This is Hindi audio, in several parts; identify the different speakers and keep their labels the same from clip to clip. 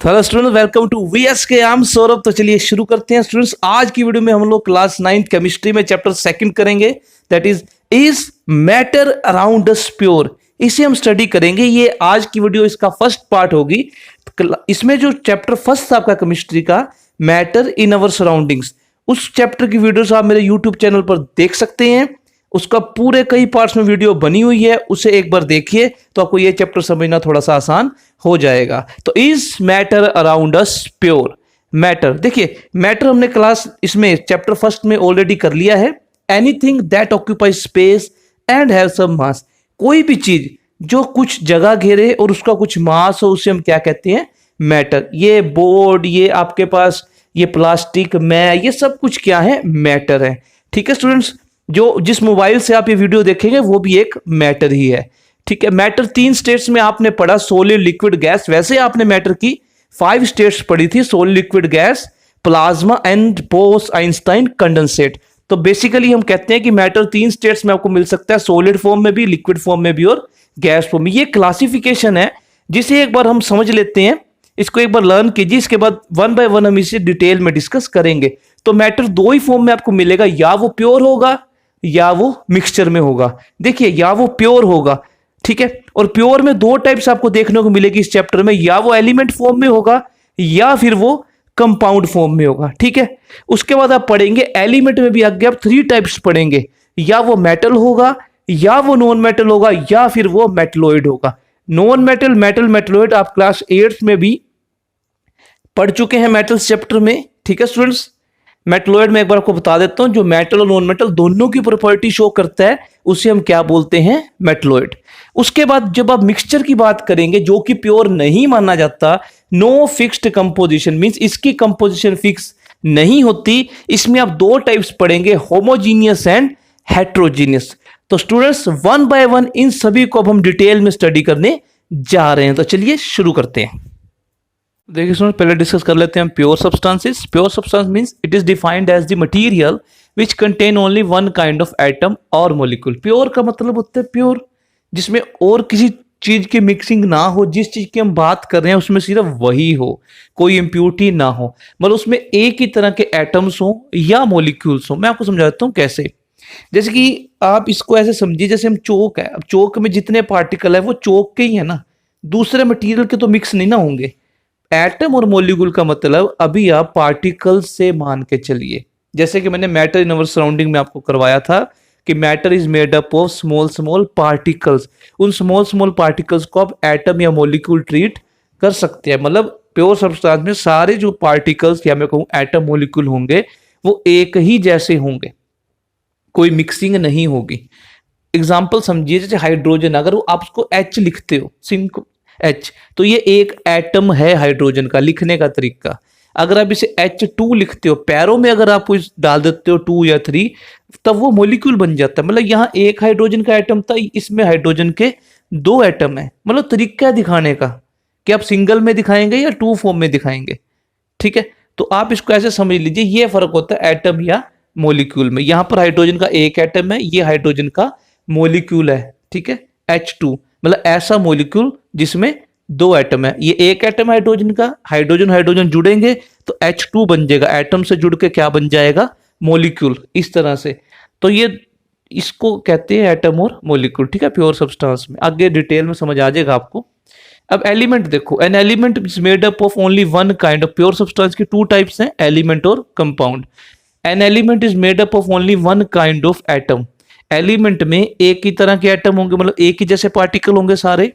Speaker 1: Hello students, welcome to VSK. I am Saurabh. तो चलिए शुरू करते हैं स्टूडेंट्स। आज की वीडियो में हम लोग क्लास 9th केमिस्ट्री में चैप्टर सेकंड करेंगे, that is matter around us pure. इसे हम स्टडी करेंगे। ये आज की वीडियो इसका फर्स्ट पार्ट होगी। इसमें जो चैप्टर फर्स्ट था आपका केमिस्ट्री का, मैटर इन अवर सराउंडिंग्स, उस चैप्टर की वीडियोस आप मेरे यूट्यूब चैनल पर देख सकते हैं। उसका पूरे कई पार्ट्स में वीडियो बनी हुई है, उसे एक बार देखिए तो आपको यह चैप्टर समझना थोड़ा सा आसान हो जाएगा। तो is matter around us pure. Matter, देखिए मैटर हमने क्लास इसमें चैप्टर फर्स्ट में ऑलरेडी कर लिया है। Anything that occupies space and have some mass, कोई भी चीज जो कुछ जगह घेरे और उसका कुछ मास हो, उसे हम क्या कहते हैं? मैटर। ये बोर्ड, ये आपके पास ये प्लास्टिक, ये सब कुछ क्या है? मैटर है। ठीक है स्टूडेंट्स, जो जिस मोबाइल से आप ये वीडियो देखेंगे वो भी एक मैटर ही है। ठीक है, मैटर 3 स्टेट्स में आपने पढ़ा, सॉलिड, लिक्विड, गैस। वैसे आपने मैटर की 5 स्टेट्स पढ़ी थी, solid, liquid, gas, plasma and boss Einstein condensate. तो बेसिकली हम कहते हैं कि मैटर 3 स्टेट्स में आपको मिल सकता है, सॉलिड फॉर्म में भी, लिक्विड फॉर्म में भी और गैस फॉर्म में। ये क्लासिफिकेशन है जिसे एक बार हम समझ लेते हैं, इसको एक बार लर्न कीजिए, इसके बाद वन बाय वन हम इसे डिटेल में डिस्कस करेंगे। तो मैटर 2 ही फॉर्म में आपको मिलेगा, या वो प्योर होगा या वो मिक्सचर में होगा। देखिए, या वो प्योर होगा, ठीक है, और प्योर में 2 टाइप्स आपको देखने को मिलेगी इस चैप्टर में, या वो एलिमेंट फॉर्म में होगा या फिर वो कंपाउंड फॉर्म में होगा। ठीक है, उसके बाद आप पढ़ेंगे एलिमेंट में भी आगे आप 3 टाइप्स पढ़ेंगे, या वो मेटल होगा, या वो नॉन मेटल होगा, या फिर वो मेटलॉइड होगा। नॉन मेटल, मेटल, मेटलॉइड आप क्लास 8th में भी पढ़ चुके हैं मेटल्स चैप्टर में। ठीक है स्टूडेंट्स, मेटलॉइड में एक बार आपको बता देता हूं, जो मेटल और नॉन मेटल दोनों की प्रॉपर्टी शो करता है उसे हम क्या बोलते हैं? मेटलॉइड। उसके बाद जब आप मिक्सचर की बात करेंगे, जो कि प्योर नहीं माना जाता, नो फिक्स्ड कंपोजिशन, मींस इसकी कंपोजिशन फिक्स नहीं होती। इसमें आप 2 टाइप्स पढ़ेंगे, होमोजीनियस एंड हेट्रोजीनियस। तो students, one by one in सभी को अब हम डिटेल में स्टडी करने जा रहे हैं। तो चलिए शुरू करते हैं। देखिए स्टूडेंट, पहले डिस्कस कर लेते हैं हम pure substances. Pure substance means it is defined as the material which contain only one kind of atom और मॉलिक्यूल। प्योर का मतलब होता है प्योर, जिसमें और किसी चीज की मिक्सिंग ना हो, जिस चीज की हम बात कर रहे हैं उसमें सिर्फ वही हो, कोई इम्प्यूरिटी ना हो, मतलब उसमें एक ही तरह के एटम्स हो या मॉलिक्यूल्स हो। मैं आपको समझा देता हूं कैसे। जैसे कि आप इसको ऐसे समझिए, जैसे हम चौक है, अब चौक में जितने पार्टिकल है वो चौक के ही है ना, दूसरे मटेरियल के तो मिक्स नहीं ना होंगे। एटम और मॉलिक्यूल का मतलब अभी आप पार्टिकल से मान के चलिए, जैसे कि मैंने मैटर इन अवर सराउंडिंग में आपको करवाया था कि matter is made up of small small particles. उन स्मॉल स्मॉल पार्टिकल्स को आप एटम या मॉलिक्यूल ट्रीट कर सकते हैं। मतलब प्योर सब्सटेंस में सारे जो पार्टिकल्स या मैं कहूँ एटम मॉलिक्यूल होंगे वो एक ही जैसे होंगे, कोई मिक्सिंग नहीं होगी। एग्जाम्पल समझिए, जैसे हाइड्रोजन, अगर आप उसको H लिखते हो, सिंक H, तो ये एक एटम है हाइड्रोजन का, लिखने का तरीका। अगर आप इसे H2 लिखते हो, पैरों में अगर आप डाल देते हो 2 या 3, तब वो मॉलिक्यूल बन जाता है। मतलब यहाँ एक हाइड्रोजन का एटम था, इसमें हाइड्रोजन के 2 एटम है। मतलब तरीका है दिखाने का कि आप सिंगल में दिखाएंगे या 2 फॉर्म में दिखाएंगे। ठीक है, तो आप इसको ऐसे समझ लीजिए, ये फर्क होता है एटम या मॉलिक्यूल में। यहां पर हाइड्रोजन का एक एटम है, ये हाइड्रोजन का मॉलिक्यूल है। ठीक है, H2 मतलब ऐसा मॉलिक्यूल जिसमें 2 एटम है। ये एक एटम हाइड्रोजन का, हाइड्रोजन हाइड्रोजन जुड़ेंगे तो H2 बन जाएगा, एटम से जुड़ के क्या बन जाएगा? मॉलिक्यूल, इस तरह से। तो ये इसको कहते हैं एटम और मॉलिक्यूल। ठीक है, प्योर सब्सटेंस में आगे डिटेल में समझ आ जाएगा आपको। अब एलिमेंट देखो, an element is made up of only one kind of. Pure substance के 2 टाइप्स हैं, एलिमेंट और compound. An element is made up of only one kind of atom. Element में एक ही तरह के एटम होंगे, मतलब एक ही जैसे पार्टिकल होंगे सारे,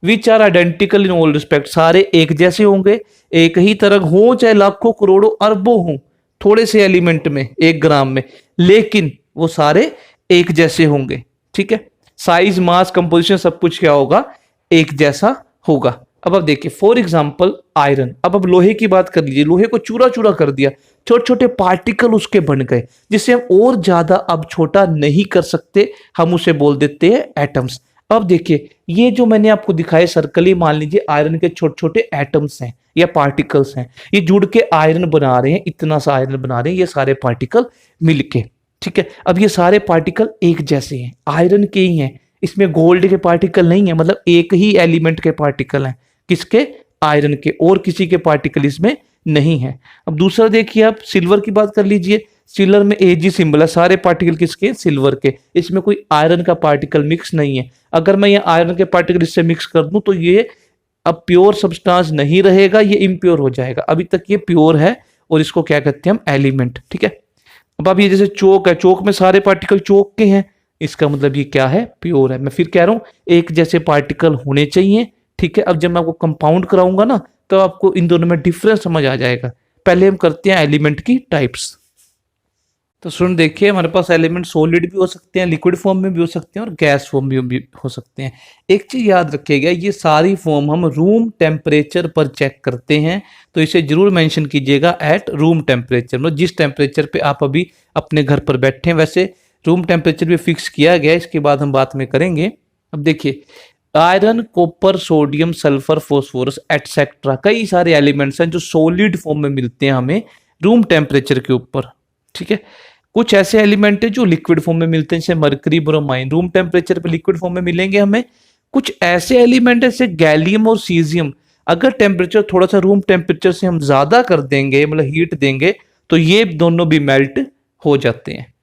Speaker 1: which are identical in all respect, सारे एक जैसे होंगे, एक ही तरह हो, चाहे लाखों करोड़ों अरबों हो थोड़े से एलिमेंट में, 1 ग्राम में, लेकिन वो सारे एक जैसे होंगे। ठीक है, साइज, मास, कंपोजिशन सब कुछ क्या होगा? एक जैसा होगा। अब देखिए फॉर एग्जाम्पल आयरन। अब लोहे की बात कर लीजिए, लोहे को चूरा चूरा कर दिया, छोटे छोटे पार्टिकल उसके बन गए, जिसे हम और ज्यादा अब छोटा नहीं कर सकते, हम उसे बोल देते हैं एटम्स। अब देखिए, ये जो मैंने आपको दिखाए सर्कल, ये मान लीजिए आयरन के छोटे छोटे एटम्स हैं या पार्टिकल्स हैं, ये जुड़ के आयरन बना रहे हैं, इतना सा आयरन बना रहे हैं ये सारे पार्टिकल मिलके। ठीक है, अब ये सारे पार्टिकल एक जैसे हैं, आयरन के ही हैं, इसमें गोल्ड के पार्टिकल नहीं है, मतलब एक ही एलिमेंट के पार्टिकल हैं। किसके? आयरन के, और किसी के पार्टिकल इसमें नहीं है। अब दूसरा देखिए, आप सिल्वर की बात कर लीजिए। सिल्वर में Ag सिंबल है, सारे पार्टिकल किसके, सिल्वर के, इसमें कोई आयरन का पार्टिकल मिक्स नहीं है। अगर मैं ये आयरन के पार्टिकल इससे मिक्स कर दूं तो ये अब प्योर सब्सटेंस नहीं रहेगा, ये इम्प्योर हो जाएगा। अभी तक ये प्योर है और इसको क्या कहते हैं हम, एलिमेंट। ठीक है, अब ये जैसे चौक है, चौक में सारे पार्टिकल चौक के हैं, इसका मतलब ये क्या है, प्योर है। मैं फिर कह रहा हूं एक जैसे पार्टिकल होने चाहिए। ठीक है, अब जब मैं आपको कंपाउंड कराऊंगा ना तो आपको इन दोनों में डिफरेंस समझ आ जाएगा। पहले हम करते हैं एलिमेंट की टाइप्स। तो स्टूडेंट देखिए, हमारे पास एलिमेंट सॉलिड भी हो सकते हैं, लिक्विड फॉर्म में भी हो सकते हैं और गैस फॉर्म भी हो सकते हैं। एक चीज याद रखिएगा, ये सारी फॉर्म हम रूम टेम्परेचर पर चेक करते हैं, तो इसे जरूर मेंशन कीजिएगा एट रूम टेम्परेचर। मतलब जिस टेम्परेचर पे आप अभी अपने घर पर बैठे हैं, वैसे रूम टेम्परेचर भी फिक्स किया गया है, इसके बाद हम बात में करेंगे। अब देखिए, iron, copper, sodium, sulphur, phosphorus etcetera, कई सारे एलिमेंट्स हैं जो सॉलिड फॉर्म में मिलते हैं हमें रूम टेम्परेचर के ऊपर। ठीक है, कुछ ऐसे एलिमेंट है जो लिक्विड फॉर्म में मिलते हैं, जैसे मरकरी, ब्रोमाइन, रूम टेम्परेचर पे लिक्विड फॉर्म में मिलेंगे हमें। कुछ ऐसे एलिमेंट है जैसे गैलियम और सीजियम, अगर टेम्परेचर थोड़ा सा रूम टेम्परेचर से हम ज्यादा कर देंगे, मतलब हीट देंगे, तो ये दोनों भी मेल्ट हो जाते हैं।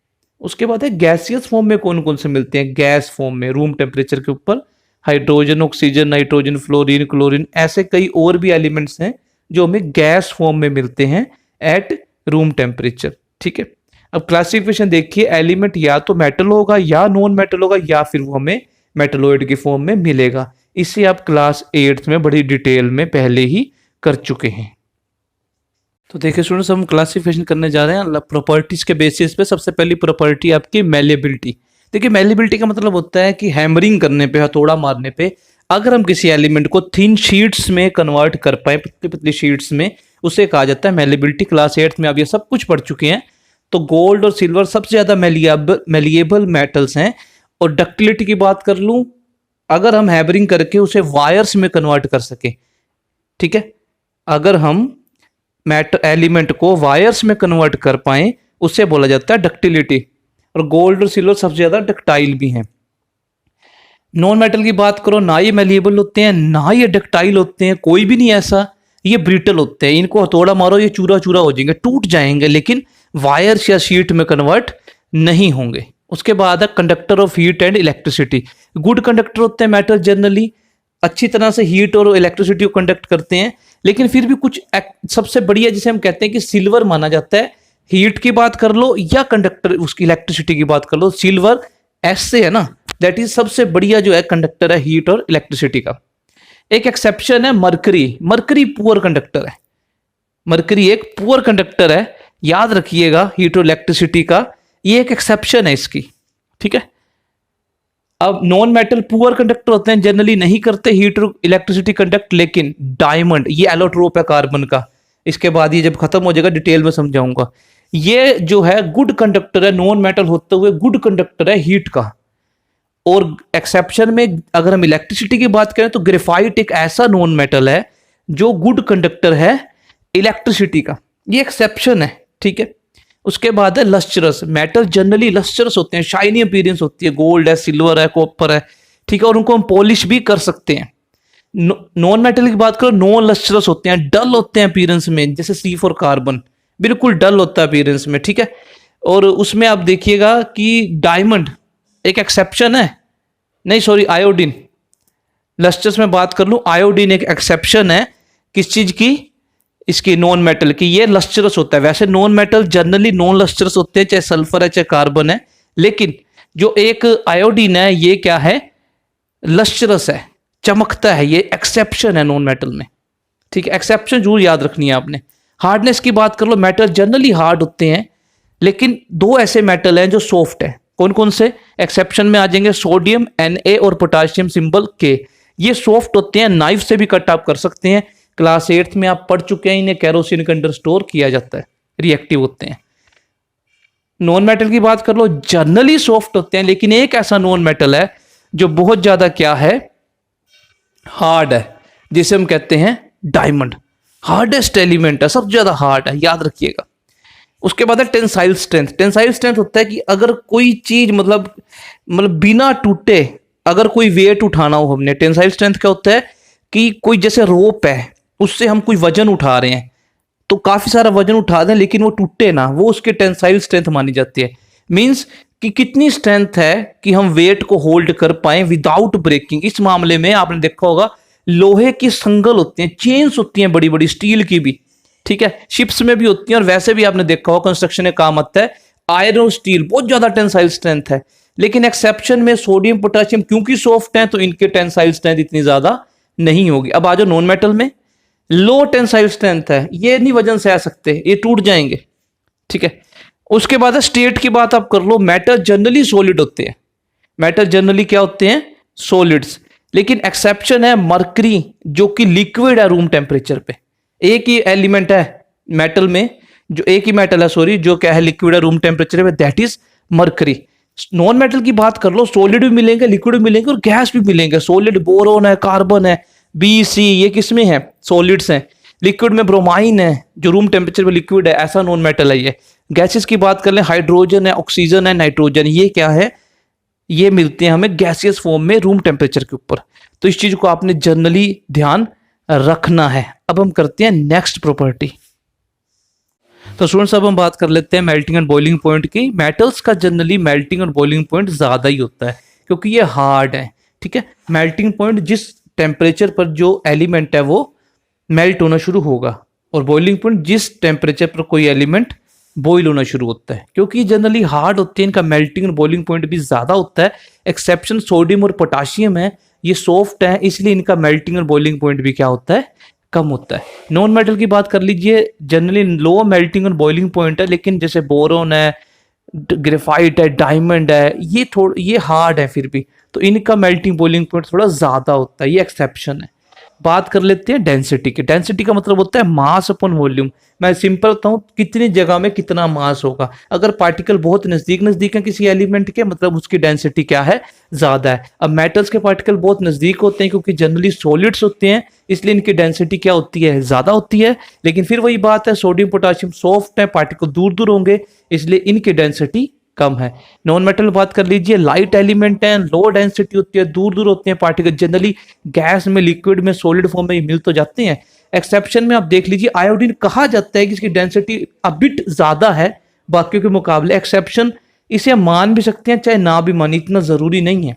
Speaker 1: उसके बाद है गैसियस फॉर्म में कौन कौन से मिलते हैं, गैस फॉर्म में रूम टेम्परेचर के ऊपर hydrogen, oxygen, nitrogen, fluorine, chlorine, ऐसे कई और भी एलिमेंट्स हैं जो हमें गैस फॉर्म में मिलते हैं एट रूम टेम्परेचर। ठीक है, अब क्लासिफिकेशन देखिए, एलिमेंट या तो मेटल होगा या नॉन मेटल होगा या फिर वो हमें मेटलोइड की फॉर्म में मिलेगा। इसे आप क्लास 8 में बड़ी डिटेल में पहले ही कर चुके हैं। तो देखिए स्टूडेंट्स, हम क्लासिफिकेशन करने जा रहे हैं प्रॉपर्टीज के बेसिस पे। सबसे पहली प्रॉपर्टी आपकी मेलेबिलिटी। देखिए, मेलेबिलिटी का मतलब होता है कि हैमरिंग करने पे, हथौड़ा मारने पे, अगर हम किसी एलिमेंट को थिन शीट्स में कन्वर्ट कर पाए, पतली पतली शीट्स में, उसे कहा जाता है मेलेबिलिटी। क्लास 8 में आप ये सब कुछ पढ़ चुके हैं। तो गोल्ड और सिल्वर सबसे ज्यादा मेलिएबल मेटल्स हैं। और डक्टिलिटी की बात कर लूं, अगर हम हैमरिंग करके उसे वायर्स में कन्वर्ट कर सके, ठीक है, अगर हम एलिमेंट को वायर्स में कन्वर्ट कर पाए, उसे बोला जाता है डक्टिलिटी। और गोल्ड और सिल्वर सबसे ज्यादा डक्टाइल भी हैं। नॉन मेटल की बात करो, ना ये मेलिएबल होते हैं ना ये डक्टाइल होते हैं, कोई भी नहीं ऐसा, ये ब्रिटल होते हैं। इनको हथौड़ा मारो ये चूरा चूरा हो जाएंगे, टूट जाएंगे, लेकिन वायर्स या शीट में कन्वर्ट नहीं होंगे। उसके बाद है conductor of heat and electricity. Good conductor होते हैं मेटल, जनरली अच्छी तरह से हीट और इलेक्ट्रिसिटी को कंडक्ट करते हैं। लेकिन फिर भी कुछ सबसे बढ़िया जिसे हम कहते हैं कि सिल्वर माना जाता है। हीट की बात कर लो या कंडक्टर उसकी इलेक्ट्रिसिटी की बात कर लो, सिल्वर एस से है ना, दैट इज सबसे बढ़िया जो है कंडक्टर है हीट और इलेक्ट्रिसिटी का। एक एक्सेप्शन है मरकरी। मरकरी पुअर कंडक्टर है, मरकरी एक पुअर कंडक्टर है, याद रखिएगा, हीट और इलेक्ट्रिसिटी का ये एक एक्सेप्शन है इसकी। ठीक है, अब नॉन मेटल पुअर कंडक्टर होते हैं, जनरली नहीं करते हीट और इलेक्ट्रिसिटी कंडक्ट। लेकिन डायमंड, ये एलोट्रोप है कार्बन का, इसके बाद ये जब खत्म हो जाएगा डिटेल में समझाऊंगा। ये जो है गुड कंडक्टर है, नॉन मेटल होते हुए गुड कंडक्टर है हीट का। और एक्सेप्शन में अगर हम इलेक्ट्रिसिटी की बात करें तो ग्रेफाइट एक ऐसा नॉन मेटल है जो गुड कंडक्टर है इलेक्ट्रिसिटी का, ये एक्सेप्शन है। ठीक है, उसके बाद है लस्चरस। मेटल जनरली लस्चरस होते हैं, शाइनी अपीयरेंस होती है, गोल्ड है, सिल्वर है, कॉपर है। ठीक है, और उनको हम पॉलिश भी कर सकते हैं। नॉन मेटल की बात करो, नॉन लस्चरस होते हैं, डल होते हैं अपीयरेंस में, जैसे C4 कार्बन बिल्कुल डल होता है अपीयरेंस में। ठीक है, और उसमें आप देखिएगा कि डायमंड एक एक्सेप्शन है, नहीं सॉरी आयोडीन, लस्टर्स में बात कर लूं, आयोडीन एक एक्सेप्शन है किस चीज की, इसकी नॉन मेटल की, ये लस्टरस होता है। वैसे non metal generally non lustrous होते हैं, चाहे सल्फर है चाहे कार्बन है, लेकिन जो एक आयोडीन है ये क्या है, लस्टरस है, चमकता है, ये एक्सेप्शन है नॉन मेटल में। ठीक है, एक्सेप्शन जरूर याद रखनी है आपने। हार्डनेस की बात कर लो, मेटल जनरली हार्ड होते हैं, लेकिन दो ऐसे मेटल हैं जो सॉफ्ट है। कौन कौन से एक्सेप्शन में आ जाएंगे, सोडियम Na और पोटाशियम सिंबल K, ये सॉफ्ट होते हैं, नाइफ से भी कट आप कर सकते हैं। क्लास 8 में आप पढ़ चुके हैं, इन्हें कैरोसिन के अंदर स्टोर किया जाता है, रिएक्टिव होते हैं। नॉन मेटल की बात कर लो, जनरली सॉफ्ट होते हैं, लेकिन एक ऐसा नॉन मेटल है जो बहुत ज्यादा क्या है, हार्ड है, जिसे हम कहते हैं डायमंड। हार्डेस्ट एलिमेंट है, सबसे ज्यादा हार्ड है, याद रखिएगा। उसके बाद है टेंसाइल स्ट्रेंथ। टेंसाइल स्ट्रेंथ होता है कि अगर कोई चीज मतलब बिना टूटे अगर कोई वेट उठाना हो हमने, टेंसाइल स्ट्रेंथ क्या होता है कि कोई जैसे रोप है उससे हम कोई वजन उठा रहे हैं, तो काफी सारा वजन उठा दें लेकिन वो टूटे ना, वो उसके टेंसाइल स्ट्रेंथ मानी जाती है। मींस कि कितनी स्ट्रेंथ है कि हम वेट को होल्ड कर पाए विदाउट ब्रेकिंग। इस मामले में आपने देखा होगा लोहे की संगल होती हैं, चेन्स होती हैं बड़ी बड़ी, स्टील की भी, ठीक है, शिप्स में भी होती हैं, और वैसे भी आपने देखा होगा कंस्ट्रक्शन में काम आता है। आयरन और स्टील बहुत ज्यादा टेंसाइल स्ट्रेंथ है, लेकिन एक्सेप्शन में सोडियम पोटेशियम क्योंकि सॉफ्ट हैं तो इनके टेंसाइल स्ट्रेंथ इतनी ज्यादा नहीं होगी। अब आ जाओ नॉन मेटल में, लो टेंसाइल स्ट्रेंथ है, ये नहीं वजन से आ सकते, ये टूट जाएंगे, ठीक है। उसके बाद स्टेट की बात आप कर लो, मेटल जनरली सॉलिड होते हैं, मेटल जनरली क्या होते हैं, सॉलिड्स। लेकिन एक्सेप्शन है मरकरी, जो कि लिक्विड है रूम टेम्परेचर पे। एक ही एलिमेंट है मेटल में, जो एक ही मेटल है सॉरी, जो क्या है लिक्विड है रूम टेम्परेचर पे, that is mercury. Non metal की बात कर लो, सॉलिड भी मिलेंगे, लिक्विड भी मिलेंगे और गैस भी मिलेंगे। सॉलिड बोरोन है, कार्बन है, बी सी, ये किसमें है, सॉलिड्स हैं। लिक्विड में ब्रोमाइन है जो रूम टेम्परेचर पे लिक्विड है, ऐसा नॉन मेटल है ये। गैसेस की बात कर लें, हाइड्रोजन है, ऑक्सीजन है, नाइट्रोजन, ये क्या है, ये मिलते हैं हमें गैसियस फॉर्म में रूम टेम्परेचर के ऊपर। तो इस चीज को आपने जनरली ध्यान रखना है। अब हम करते हैं नेक्स्ट प्रॉपर्टी। तो स्टूडेंट्स अब हम बात कर लेते हैं मेल्टिंग एंड बॉइलिंग पॉइंट की। मेटल्स का जनरली मेल्टिंग और बॉइलिंग पॉइंट ज्यादा ही होता है क्योंकि ये हार्ड है, ठीक है। मेल्टिंग पॉइंट जिस टेम्परेचर पर जो एलिमेंट है वो मेल्ट होना शुरू होगा, और बॉइलिंग पॉइंट जिस टेम्परेचर पर कोई एलिमेंट बॉइल होना शुरू होता है। क्योंकि जनरली हार्ड होते हैं, इनका मेल्टिंग और बॉइलिंग पॉइंट भी ज्यादा होता है। एक्सेप्शन सोडियम और पोटाशियम है, ये सॉफ्ट है, इसलिए इनका मेल्टिंग और बॉइलिंग पॉइंट भी क्या होता है, कम होता है। नॉन मेटल की बात कर लीजिए, जनरली लो मेल्टिंग और बॉइलिंग पॉइंट है, लेकिन जैसे बोरोन है, ग्रेफाइट है, डायमंड है, ये हार्ड है फिर भी, तो इनका मेल्टिंग बॉइलिंग पॉइंट थोड़ा ज्यादा होता है, ये एक्सेप्शन है। बात कर लेते हैं डेंसिटी की। डेंसिटी का मतलब होता है मास अपॉन वॉल्यूम। मैं सिंपल बताऊं, कितनी जगह में कितना मास होगा। अगर पार्टिकल बहुत नजदीक नजदीक है किसी एलिमेंट के, मतलब उसकी डेंसिटी क्या है, ज्यादा है। अब मेटल्स के पार्टिकल बहुत नजदीक होते हैं क्योंकि जनरली सॉलिड्स होते हैं, इसलिए इनकी डेंसिटी क्या होती है, ज्यादा होती है। लेकिन फिर वही बात है, सोडियम पोटेशियम सॉफ्ट है, पार्टिकल दूर दूर होंगे, इसलिए इनकी डेंसिटी कम है। नॉन मेटल बात कर लीजिए, लाइट एलिमेंट है, लो डेंसिटी होती है, दूर दूर होते हैं पार्टिकल, जनरली गैस में, लिक्विड में, सॉलिड फॉर्म में मिल तो जाते हैं। एक्सेप्शन में आप देख लीजिए, आयोडीन कहा जाता है कि इसकी डेंसिटी अबिट ज्यादा है बाकियों के मुकाबले। एक्सेप्शन, इसे हम मान भी सकते हैं चाहे ना भी माने, इतना जरूरी नहीं है,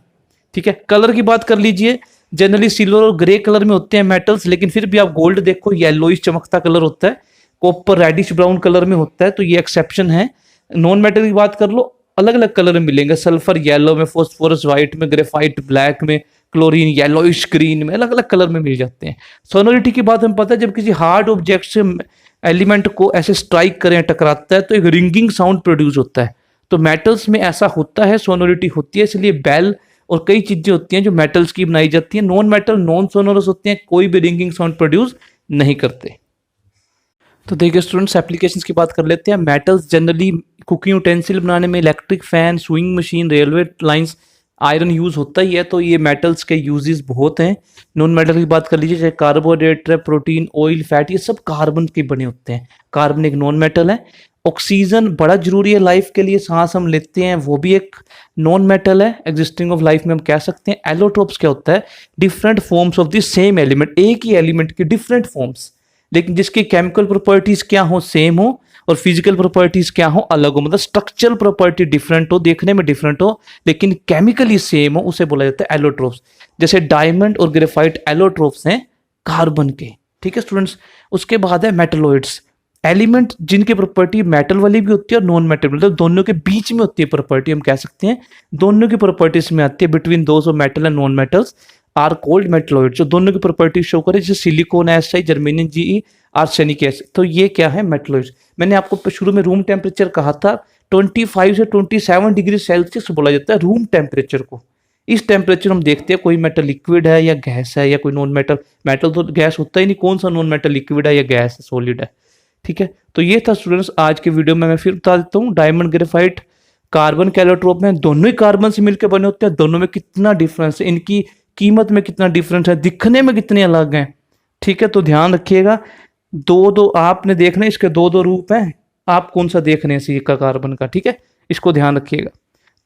Speaker 1: ठीक है। कलर की बात कर लीजिए, जनरली सिल्वर और ग्रे कलर में होते हैं मेटल्स, लेकिन फिर भी आप गोल्ड देखो, येलोइश चमकता कलर होता है, कॉपर रेडिश ब्राउन कलर में होता है, तो ये एक्सेप्शन है। नॉन मेटल की बात कर लो, अलग अलग कलर में मिलेंगे, सल्फर येलो में, फॉस्फोरस व्हाइट में, ग्रेफाइट ब्लैक में, क्लोरीन येलोइश ग्रीन में, अलग अलग कलर में मिल जाते हैं। सोनोरिटी की बात हमें पता है, जब किसी हार्ड ऑब्जेक्ट से एलिमेंट को ऐसे स्ट्राइक करें, टकराता है, तो एक रिंगिंग साउंड प्रोड्यूस होता है। तो मेटल्स में ऐसा होता है, सोनोरिटी होती है, इसलिए बेल और कई चीजें होती हैं जो मेटल्स की बनाई जाती हैं। नॉन मेटल नॉन सोनोरस होते हैं, कोई भी रिंगिंग साउंड प्रोड्यूस नहीं करते। तो देखिए स्टूडेंट्स, एप्लीकेशंस की बात कर लेते हैं। मेटल्स जनरली कुकिंग यूटेंसिल बनाने में, electric fan, swing machine, railway lines, iron use होता ही है, तो ये मेटल्स के यूजेस बहुत हैं। नॉन मेटल की बात कर लीजिए, चाहे कार्बोहाइड्रेट है, प्रोटीन, ऑयल, फैट, ये सब कार्बन के बने होते हैं। कार्बन एक नॉन मेटल है। ऑक्सीजन बड़ा जरूरी है लाइफ के लिए, सांस हम लेते हैं, वो भी एक नॉन मेटल है। एग्जिस्टिंग ऑफ लाइफ में हम कह सकते हैं। एलोट्रोप्स क्या होता है, different forms of the same element, एक ही एलिमेंट की डिफरेंट फॉर्म्स, लेकिन जिसकी केमिकल प्रॉपर्टीज क्या हो, सेम हो, और फिजिकल प्रॉपर्टीज क्या हो, अलग हो। मतलब स्ट्रक्चरल प्रॉपर्टी डिफरेंट हो, देखने में डिफरेंट हो, लेकिन केमिकली सेम हो, उसे बोला जाता है एलोट्रोप्स। जैसे डायमंड और ग्रेफाइट एलोट्रोप्स हैं कार्बन के, ठीक है स्टूडेंट्स। उसके बाद है मेटलॉइड्स, एलिमेंट जिनकी प्रॉपर्टी मेटल वाली भी होती है और नॉन मेटल, मतलब दोनों के बीच में होती है प्रॉपर्टी, हम कह सकते हैं दोनों की प्रॉपर्टीज में आती है। Between those of metal and non metals are called metalloid, जो दोनों की प्रॉपर्टी शो करे, जैसे silicon S I, germanium G, arsenic acid. तो ये क्या है, मेटलॉइड्स। मैंने आपको शुरू में रूम टेम्परेचर कहा था, 25 से 27 डिग्री सेल्सियस बोला जाता है रूम टेम्परेचर को। इस टेम्परेचर हम देखते हैं कोई मेटल लिक्विड है या गैस है, या कोई नॉन मेटल, मेटल तो गैस होता ही नहीं, कौन सा नॉन मेटल लिक्विड है या गैस है, सॉलिड है, ठीक है। तो ये था स्टूडेंट्स आज के वीडियो में। मैं फिर बता देता हूँ, डायमंड, ग्रेफाइट कार्बन के एलोट्रोप में, दोनों ही कार्बन से मिलकर बने होते हैं, दोनों में कितना डिफरेंस है, इनकी कीमत में कितना डिफरेंस है, दिखने में कितने अलग हैं, ठीक है। तो ध्यान रखिएगा, दो आपने देखना है, इसके दो रूप हैं, आप कौन सा देख रहे हैं सिलिका कार्बन का, ठीक है, इसको ध्यान रखिएगा।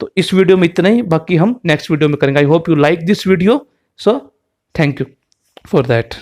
Speaker 1: तो इस वीडियो में इतना ही, बाकी हम नेक्स्ट वीडियो में करेंगे। I hope you like this video, so thank you for that.